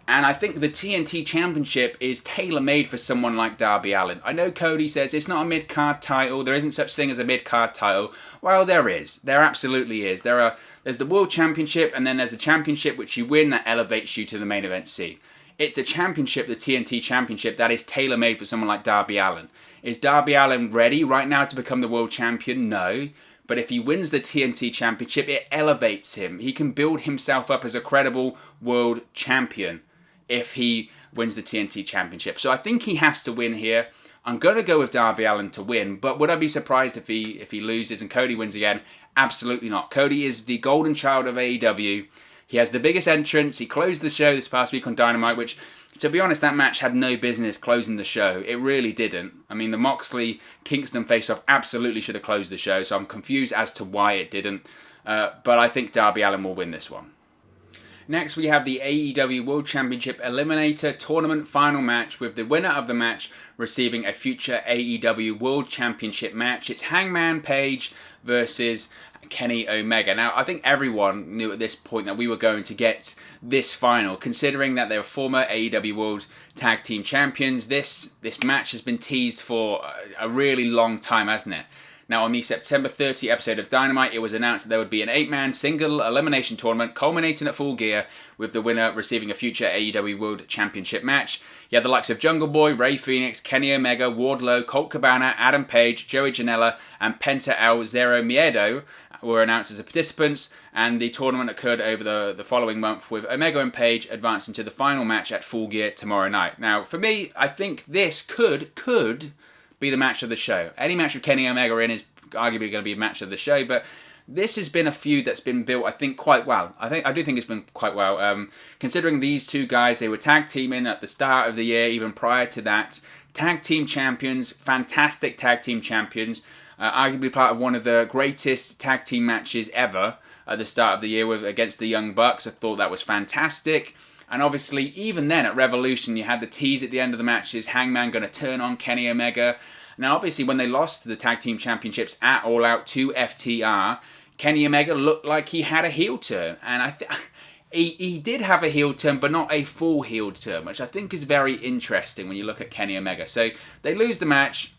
And I think the TNT Championship is tailor-made for someone like Darby Allin. I know Cody says it's not a mid-card title, there isn't such thing as a mid-card title. Well, there is. There absolutely is. There's the World Championship, and then there's a championship which you win that elevates you to the main event scene. It's a championship, the TNT Championship, that is tailor-made for someone like Darby Allin. Is Darby Allin ready right now to become the World Champion? No. But if he wins the TNT Championship, it elevates him. He can build himself up as a credible World Champion if he wins the TNT Championship. So I think he has to win here. I'm going to go with Darby Allin to win, but would I be surprised if he loses and Cody wins again? Absolutely not. Cody is the golden child of AEW. He has the biggest entrance. He closed the show this past week on Dynamite, which, to be honest, that match had no business closing the show. It really didn't. I mean, the Moxley-Kingston face-off absolutely should have closed the show, so I'm confused as to why it didn't. But I think Darby Allin will win this one. Next, we have the AEW World Championship Eliminator Tournament Final Match, with the winner of the match receiving a future AEW World Championship match. It's Hangman Page versus Kenny Omega. Now, I think everyone knew at this point that we were going to get this final, considering that they were former AEW World Tag Team Champions. This match has been teased for a really long time, hasn't it? Now, on the September 30 episode of Dynamite, it was announced that there would be an 8-man single elimination tournament culminating at Full Gear, with the winner receiving a future AEW World Championship match. You had the likes of Jungle Boy, Rey Fenix, Kenny Omega, Wardlow, Colt Cabana, Adam Page, Joey Janela, and Penta El Zero Miedo were announced as the participants, and the tournament occurred over the following month, with Omega and Page advancing to the final match at Full Gear tomorrow night. Now, for me, I think this could be the match of the show. Any match with Kenny Omega in is arguably going to be a match of the show, but this has been a feud that's been built, I think, quite well. I do think it's been quite well, considering these two guys, they were tag teaming at the start of the year, even prior to that. Tag team champions, fantastic tag team champions, arguably part of one of the greatest tag team matches ever at the start of the year against the Young Bucks. I thought that was fantastic. And obviously, even then at Revolution, you had the tease at the end of the match, is Hangman going to turn on Kenny Omega? Now, obviously, when they lost the Tag Team Championships at All Out to FTR, Kenny Omega looked like he had a heel turn. And he did have a heel turn, but not a full heel turn, which I think is very interesting when you look at Kenny Omega. So they lose the match.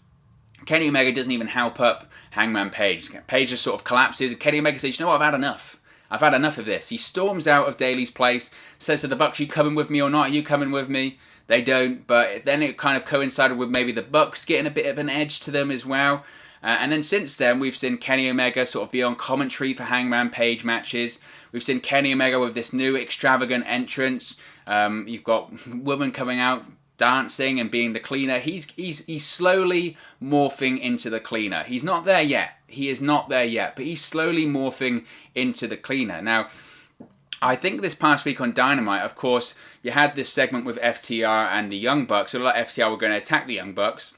Kenny Omega doesn't even help up Hangman Page. Page just sort of collapses, and Kenny Omega says, you know what, I've had enough. I've had enough of this. He storms out of Daly's place, says to the Bucks, you coming with me or not? Are you coming with me? They don't, but then it kind of coincided with maybe the Bucks getting a bit of an edge to them as well. And then since then, we've seen Kenny Omega sort of be on commentary for Hangman Page matches. We've seen Kenny Omega with this new extravagant entrance. You've got women coming out dancing and being the cleaner. He's slowly morphing into the cleaner. He's not there yet. He is not there yet, but he's slowly morphing into the cleaner. Now, I think this past week on Dynamite, of course, you had this segment with FTR and the Young Bucks. So like FTR were going to attack the Young Bucks.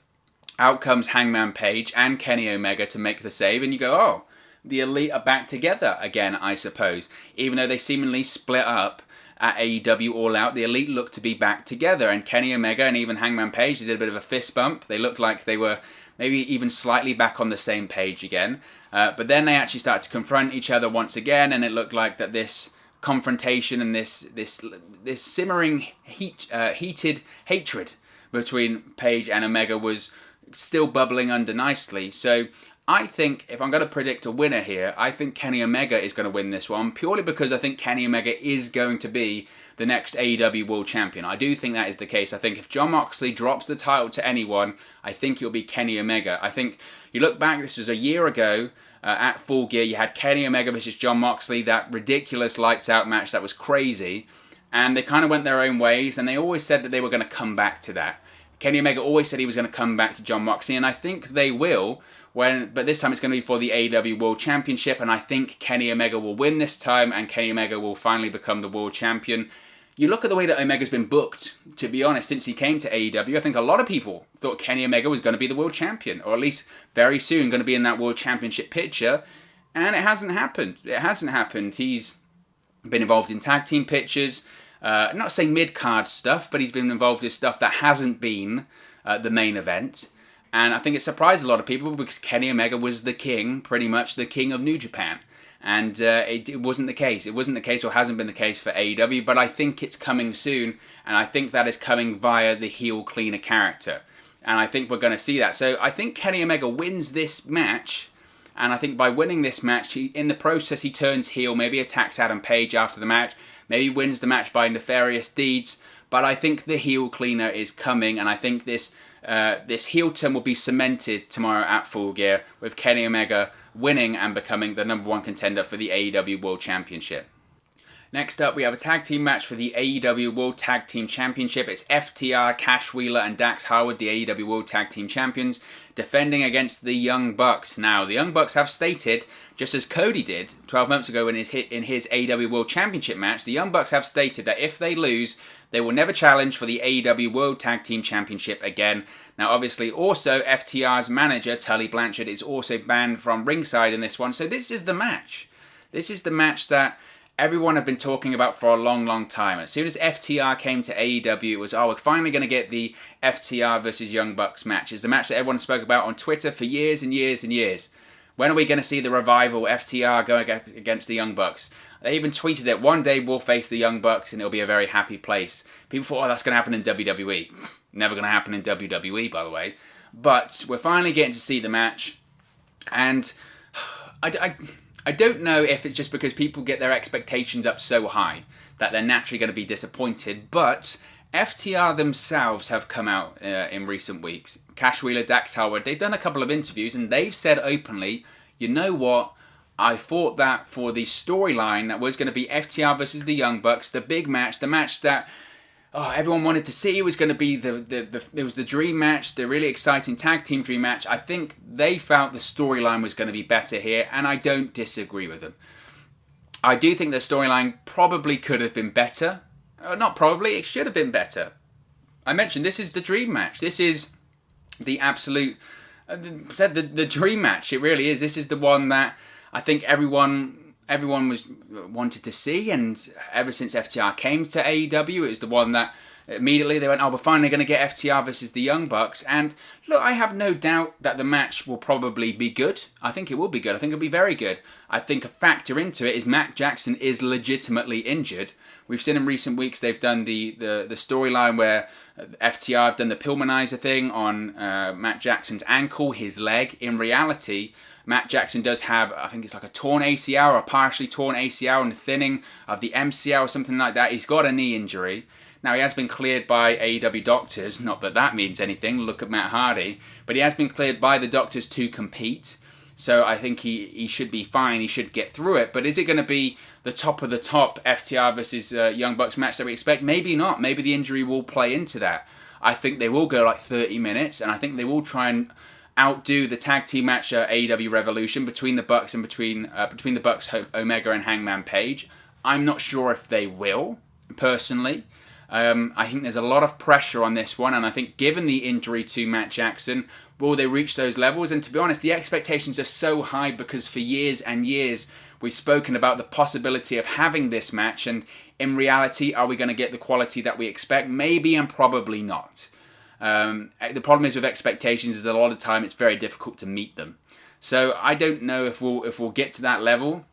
Out comes Hangman Page and Kenny Omega to make the save. And you go, oh, the Elite are back together again, I suppose. Even though they seemingly split up at AEW All Out, the Elite looked to be back together. And Kenny Omega and even Hangman Page, they did a bit of a fist bump. They looked like they were maybe even slightly back on the same page again. But then they actually started to confront each other once again. And it looked like that this confrontation and this simmering heated hatred between Page and Omega was still bubbling under nicely. So I think if I'm going to predict a winner here, I think Kenny Omega is going to win this one, purely because I think Kenny Omega is going to be the next AEW World Champion. I do think that is the case. I think if Jon Moxley drops the title to anyone, I think it'll be Kenny Omega. I think you look back, this was a year ago, at Full Gear, you had Kenny Omega versus Jon Moxley, that ridiculous lights out match that was crazy, and they kind of went their own ways, and they always said that they were going to come back to that. Kenny Omega always said he was going to come back to Jon Moxley, and I think they will, but this time it's going to be for the AEW World Championship, and I think Kenny Omega will win this time, and Kenny Omega will finally become the World Champion. You look at the way that Omega's been booked, to be honest, since he came to AEW, I think a lot of people thought Kenny Omega was going to be the World Champion, or at least very soon going to be in that World Championship picture, and it hasn't happened. It hasn't happened. He's been involved in tag team pictures, not saying mid-card stuff, but he's been involved in stuff that hasn't been the main event, and I think it surprised a lot of people because Kenny Omega was the king, pretty much the king of New Japan. And it wasn't the case. It wasn't the case, or hasn't been the case for AEW, but I think it's coming soon, and I think that is coming via the heel cleaner character. And I think we're going to see that. So I think Kenny Omega wins this match, and I think by winning this match, in the process he turns heel, maybe attacks Adam Page after the match, maybe wins the match by nefarious deeds, but I think the heel cleaner is coming, and I think this heel turn will be cemented tomorrow at Full Gear, with Kenny Omega winning and becoming the #1 contender for the AEW World Championship. Next up, we have a tag team match for the AEW World Tag Team Championship. It's FTR, Cash Wheeler, and Dax Howard, the AEW World Tag Team Champions, defending against the Young Bucks. Now, the Young Bucks have stated, just as Cody did 12 months ago in his AEW World Championship match, the Young Bucks have stated that if they lose, they will never challenge for the AEW World Tag Team Championship again. Now, obviously, also, FTR's manager, Tully Blanchard, is also banned from ringside in this one. So this is the match. This is the match that everyone have been talking about for a long, long time. As soon as FTR came to AEW, it was, oh, we're finally going to get the FTR versus Young Bucks match. It's the match that everyone spoke about on Twitter for years and years and years. When are we going to see the revival FTR going against the Young Bucks? They even tweeted that one day we'll face the Young Bucks and it'll be a very happy place. People thought, oh, that's going to happen in WWE. Never going to happen in WWE, by the way. But we're finally getting to see the match. And I don't know if it's just because people get their expectations up so high that they're naturally going to be disappointed, but FTR themselves have come out in recent weeks. Cash Wheeler, Dax Howard, they've done a couple of interviews and they've said openly, you know what, I thought that for the storyline that was going to be FTR versus the Young Bucks, the big match, the match that everyone wanted to see, was going to be it was the dream match, the really exciting tag team dream match. I think they felt the storyline was going to be better here, and I don't disagree with them. I do think the storyline probably could have been better. Not probably, it should have been better. I mentioned this is the dream match. This is the absolute, the dream match. It really is. This is the one that I think everyone wanted to see, and ever since FTR came to AEW, it was the one that immediately they went, oh, we're finally going to get FTR versus the Young Bucks. And look, I have no doubt that the match will probably be good. I think it will be good. I think it'll be very good. I think a factor into it is Matt Jackson is legitimately injured. We've seen in recent weeks they've done the storyline where FTR have done the Pillmanizer thing on Matt Jackson's ankle, his leg. In reality, Matt Jackson does have, I think it's like a torn ACL or a partially torn ACL and the thinning of the MCL or something like that. He's got a knee injury. Now, he has been cleared by AEW doctors. Not that that means anything. Look at Matt Hardy. But he has been cleared by the doctors to compete. So I think he should be fine. He should get through it. But is it going to be the top of the top FTR versus Young Bucks match that we expect? Maybe not. Maybe the injury will play into that. I think they will go like 30 minutes. And I think they will try and outdo the tag team match at AEW Revolution between the Bucks and between the Bucks, Omega and Hangman Page. I'm not sure if they will, personally. I think there's a lot of pressure on this one, and I think given the injury to Matt Jackson, will they reach those levels? And to be honest, the expectations are so high because for years and years we've spoken about the possibility of having this match, and in reality, are we going to get the quality that we expect? Maybe and probably not. The problem is with expectations is a lot of time it's very difficult to meet them. So I don't know if we'll get to that level.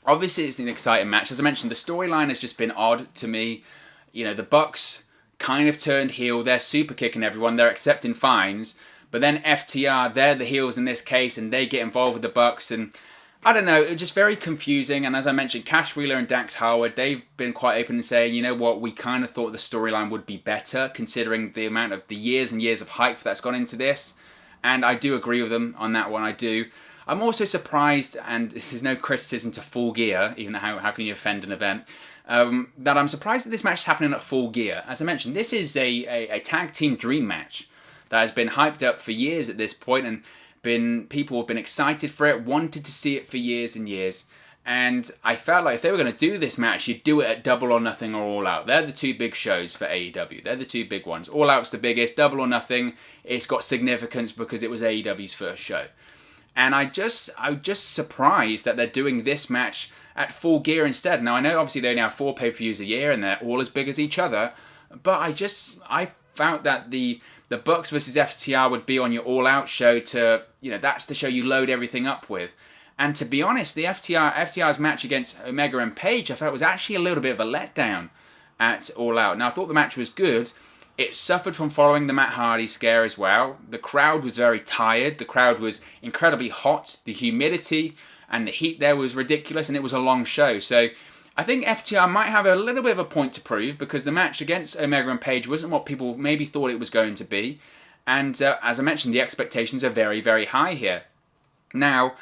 Obviously, it's an exciting match. As I mentioned, the storyline has just been odd to me. You know, the Bucks kind of turned heel. They're super kicking everyone. They're accepting fines. But then FTR, they're the heels in this case, and they get involved with the Bucks. And I don't know, it's just very confusing. And as I mentioned, Cash Wheeler and Dax Howard, they've been quite open in saying, you know what, we kind of thought the storyline would be better considering the amount of the years and years of hype that's gone into this. And I do agree with them on that one, I do. I'm also surprised, and this is no criticism to Full Gear, even how can you offend an event, that I'm surprised that this match is happening at Full Gear. As I mentioned, this is a tag team dream match that has been hyped up for years at this point, and people have been excited for it, wanted to see it for years and years. And I felt like if they were going to do this match, you'd do it at Double or Nothing or All Out. They're the two big shows for AEW. They're the two big ones. All Out's the biggest. Double or Nothing, it's got significance because it was AEW's first show. And I'm just surprised that they're doing this match at Full Gear instead. Now, I know obviously they only have 4 pay-per-views a year and they're all as big as each other, but I found that the Bucks versus FTR would be on your All Out show to, you know, that's the show you load everything up with. And to be honest, the FTR's match against Omega and Page, I felt was actually a little bit of a letdown at All Out. Now, I thought the match was good. It suffered from following the Matt Hardy scare as well. The crowd was very tired. The crowd was incredibly hot. The humidity and the heat there was ridiculous, and it was a long show. So I think FTR might have a little bit of a point to prove, because the match against Omega and Page wasn't what people maybe thought it was going to be. And as I mentioned, the expectations are very, very high here. Now,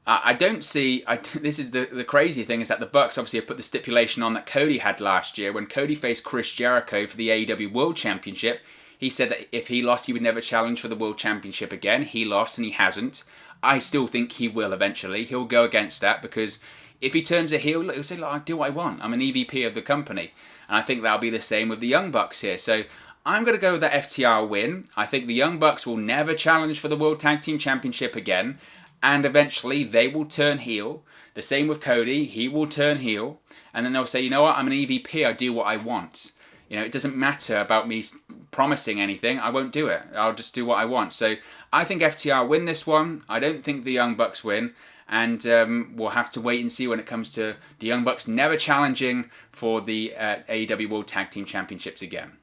I don't see, this is the crazy thing, is that the Bucks obviously have put the stipulation on that Cody had last year. When Cody faced Chris Jericho for the AEW World Championship, he said that if he lost, he would never challenge for the World Championship again. He lost and he hasn't. I still think he will eventually. He'll go against that, because if he turns a heel, he'll say, look, I do what I want. I'm an EVP of the company. And I think that'll be the same with the Young Bucks here. So I'm going to go with the FTR win. I think the Young Bucks will never challenge for the World Tag Team Championship again. And eventually they will turn heel. The same with Cody. He will turn heel. And then they'll say, you know what, I'm an EVP. I do what I want. You know, it doesn't matter about me promising anything. I won't do it. I'll just do what I want. So I think FTR win this one. I don't think the Young Bucks win. And we'll have to wait and see when it comes to the Young Bucks never challenging for the AEW World Tag Team Championships again.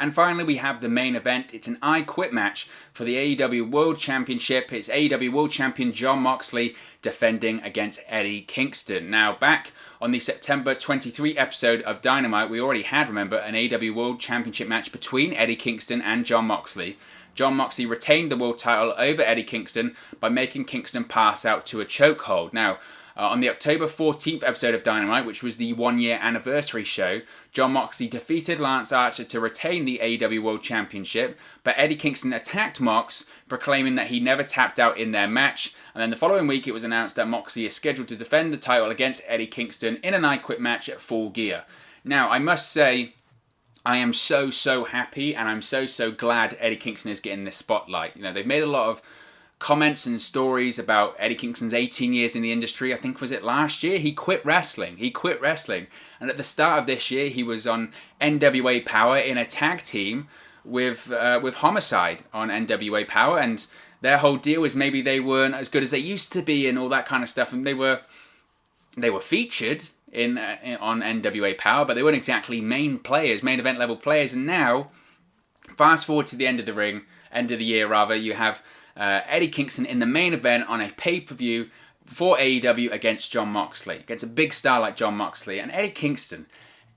And finally, we have the main event. It's an I Quit match for the AEW World Championship. It's AEW World Champion Jon Moxley defending against Eddie Kingston. Now, back on the September 23 episode of Dynamite, we already had, remember, an AEW World Championship match between Eddie Kingston and Jon Moxley. Jon Moxley retained the world title over Eddie Kingston by making Kingston pass out to a chokehold. Now, on the October 14th episode of Dynamite, which was the 1-year anniversary show, Jon Moxley defeated Lance Archer to retain the AEW World Championship, but Eddie Kingston attacked Mox, proclaiming that he never tapped out in their match. And then the following week, it was announced that Moxley is scheduled to defend the title against Eddie Kingston in an I Quit match at Full Gear. Now, I must say, I am so happy, and I'm so glad Eddie Kingston is getting this spotlight. You know, they've made a lot of comments and stories about Eddie Kingston's 18 years in the industry. I think, was it last year? He quit wrestling. And at the start of this year, he was on NWA Power in a tag team with Homicide on NWA Power. And their whole deal was maybe they weren't as good as they used to be and all that kind of stuff. And they were featured on NWA Power, but they weren't exactly main event level players. And now, fast forward to the end of the year, you have Eddie Kingston in the main event on a pay-per-view for AEW against Jon Moxley. Against a big star like Jon Moxley. And Eddie Kingston,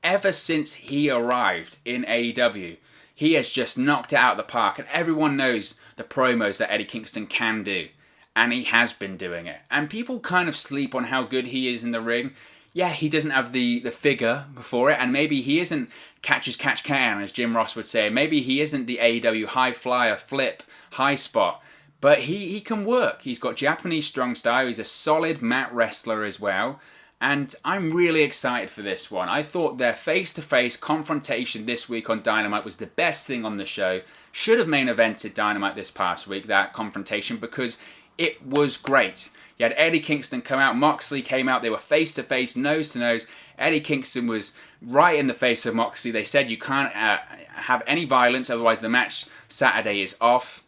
ever since he arrived in AEW, he has just knocked it out of the park. And everyone knows the promos that Eddie Kingston can do. And he has been doing it. And people kind of sleep on how good he is in the ring. Yeah, he doesn't have the figure before it, and maybe he isn't catch as catch can, as Jim Ross would say. Maybe he isn't the AEW high flyer, flip, high spot. But he can work. He's got Japanese strong style. He's a solid mat wrestler as well. And I'm really excited for this one. I thought their face-to-face confrontation this week on Dynamite was the best thing on the show. Should have main evented Dynamite this past week, that confrontation, because it was great. You had Eddie Kingston come out, Moxley came out, they were face-to-face, nose-to-nose. Eddie Kingston was right in the face of Moxley. They said you can't have any violence, otherwise the match Saturday is off.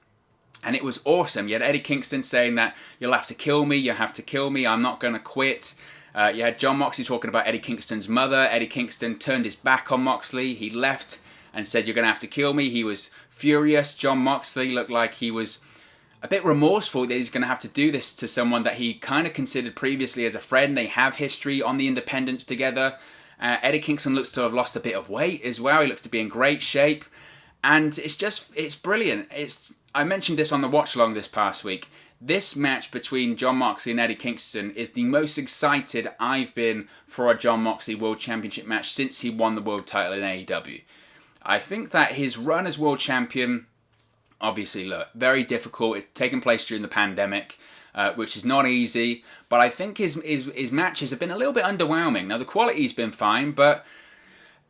And it was awesome. You had Eddie Kingston saying that you'll have to kill me, I'm not going to quit. You had Jon Moxley talking about Eddie Kingston's mother. Eddie Kingston turned his back on Moxley. He left and said, you're going to have to kill me. He was furious. Jon Moxley looked like he was a bit remorseful that he's going to have to do this to someone that he kind of considered previously as a friend. They have history on the independents together. Eddie Kingston looks to have lost a bit of weight as well. He looks to be in great shape. And it's brilliant. I mentioned this on the watch along this past week. This match between Jon Moxley and Eddie Kingston is the most excited I've been for a Jon Moxley World Championship match since he won the world title in AEW. I think that his run as world champion, obviously, look, very difficult. It's taken place during the pandemic, which is not easy. But I think his matches have been a little bit underwhelming. Now, the quality's been fine, but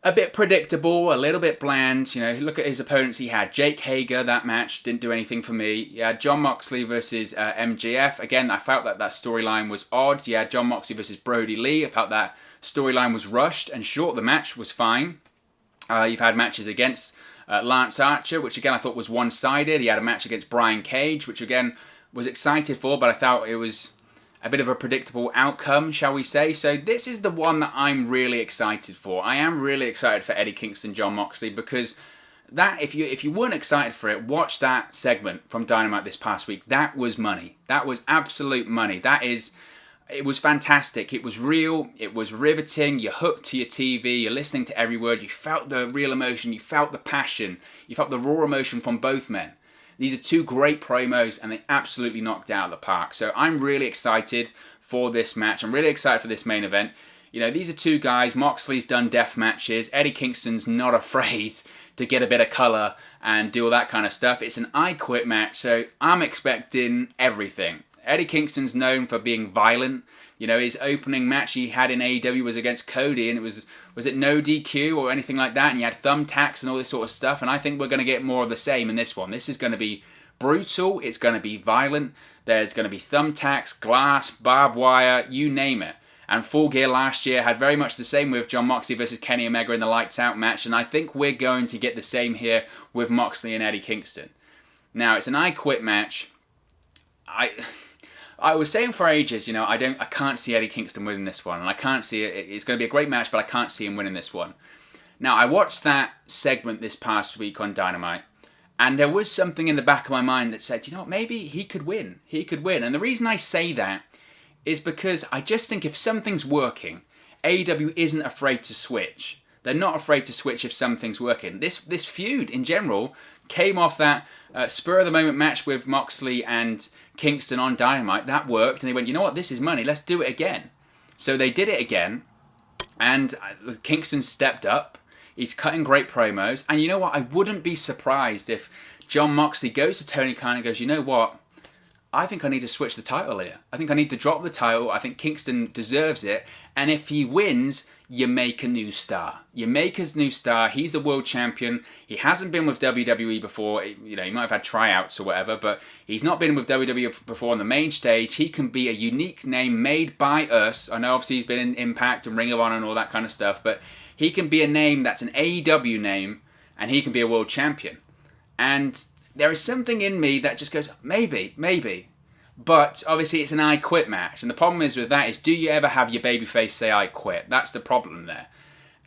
a bit predictable, a little bit bland. You know, look at his opponents he had. Jake Hager, that match didn't do anything for me. You had Jon Moxley versus MJF. Again, I felt that storyline was odd. You had Jon Moxley versus Brody Lee. I felt that storyline was rushed and short. The match was fine. You've had matches against Lance Archer, which again I thought was one-sided. He had a match against Brian Cage, which again was excited for, but I thought it was a bit of a predictable outcome, shall we say. So this is the one that I'm really excited for. I am really excited for Eddie Kingston, Jon Moxley, because that, if you weren't excited for it, watch that segment from Dynamite this past week. That was money. That was absolute money. It was fantastic. It was real. It was riveting. You're hooked to your TV. You're listening to every word. You felt the real emotion. You felt the passion. You felt the raw emotion from both men. These are two great promos, and they absolutely knocked it out of the park. So I'm really excited for this match. I'm really excited for this main event. You know, these are two guys. Moxley's done death matches. Eddie Kingston's not afraid to get a bit of colour and do all that kind of stuff. It's an I Quit match, so I'm expecting everything. Eddie Kingston's known for being violent. You know, his opening match he had in AEW was against Cody, and it was it no DQ or anything like that, and you had thumbtacks and all this sort of stuff, and I think we're going to get more of the same in this one. This is going to be brutal, it's going to be violent, there's going to be thumbtacks, glass, barbed wire, you name it. And Full Gear last year had very much the same with Jon Moxley versus Kenny Omega in the Lights Out match, and I think we're going to get the same here with Moxley and Eddie Kingston. Now, it's an I Quit match. I was saying for ages, you know, I can't see Eddie Kingston winning this one, and I can't see it. It's going to be a great match, but I can't see him winning this one. Now, I watched that segment this past week on Dynamite, and there was something in the back of my mind that said, you know what, maybe he could win. He could win. And the reason I say that is because I just think if something's working, AEW isn't afraid to switch. They're not afraid to switch if something's working. This feud, in general, came off that spur-of-the-moment match with Moxley and Kingston on Dynamite. That worked, and they went, you know what, this is money, let's do it again. So they did it again, and Kingston stepped up. He's cutting great promos, and you know what, I wouldn't be surprised if Jon Moxley goes to Tony Khan and goes, you know what, I think I need to switch the title here. I think I need to drop the title. I think Kingston deserves it, and if he wins, you make a new star. You make his new star. He's the world champion. He hasn't been with WWE before. You know, he might have had tryouts or whatever, but he's not been with WWE before on the main stage. He can be a unique name made by us. I know obviously he's been in Impact and Ring of Honor and all that kind of stuff, but he can be a name that's an AEW name, and he can be a world champion. And there is something in me that just goes, maybe. But obviously it's an I Quit match, and the problem is with that is, do you ever have your babyface say I quit? That's the problem there.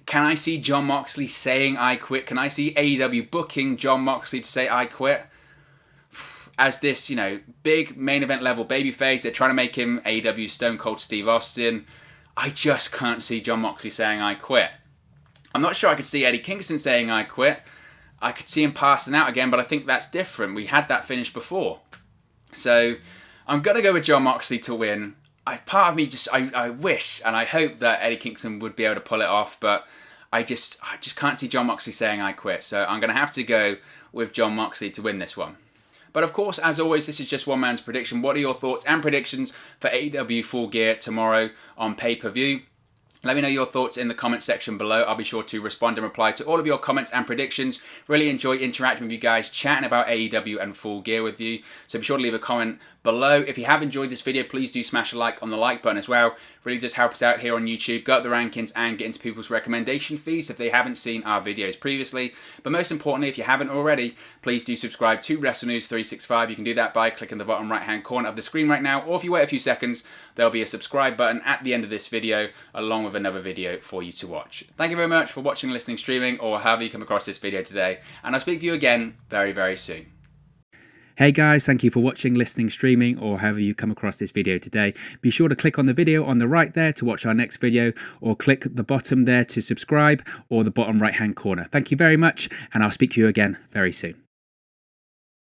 Can I see Jon Moxley saying I quit? Can I see AEW booking Jon Moxley to say I quit? As this, you know, big main event level babyface, they're trying to make him AEW Stone Cold Steve Austin. I just can't see Jon Moxley saying I quit. I'm not sure I could see Eddie Kingston saying I quit. I could see him passing out again, but I think that's different. We had that finish before. So I'm going to go with Jon Moxley to win. Part of me just, I wish and I hope that Eddie Kingston would be able to pull it off, but I just can't see Jon Moxley saying I quit. So I'm going to have to go with Jon Moxley to win this one. But of course, as always, this is just one man's prediction. What are your thoughts and predictions for AEW Full Gear tomorrow on pay-per-view? Let me know your thoughts in the comment section below. I'll be sure to respond and reply to all of your comments and predictions. Really enjoy interacting with you guys, chatting about AEW and Full Gear with you. So be sure to leave a comment below. If you have enjoyed this video, please do smash a like on the like button as well. Really does help us out here on YouTube. Go up the rankings and get into people's recommendation feeds if they haven't seen our videos previously. But most importantly, if you haven't already, please do subscribe to Wrestle News 365. You can do that by clicking the bottom right hand corner of the screen right now, or if you wait a few seconds, there'll be a subscribe button at the end of this video along with another video for you to watch. Thank you very much for watching, listening, streaming, or however you come across this video today, and I'll speak to you again very, very soon. Hey guys, thank you for watching, listening, streaming, or however you come across this video today. Be sure to click on the video on the right there to watch our next video, or click the bottom there to subscribe, or the bottom right hand corner. Thank you very much, and I'll speak to you again very soon.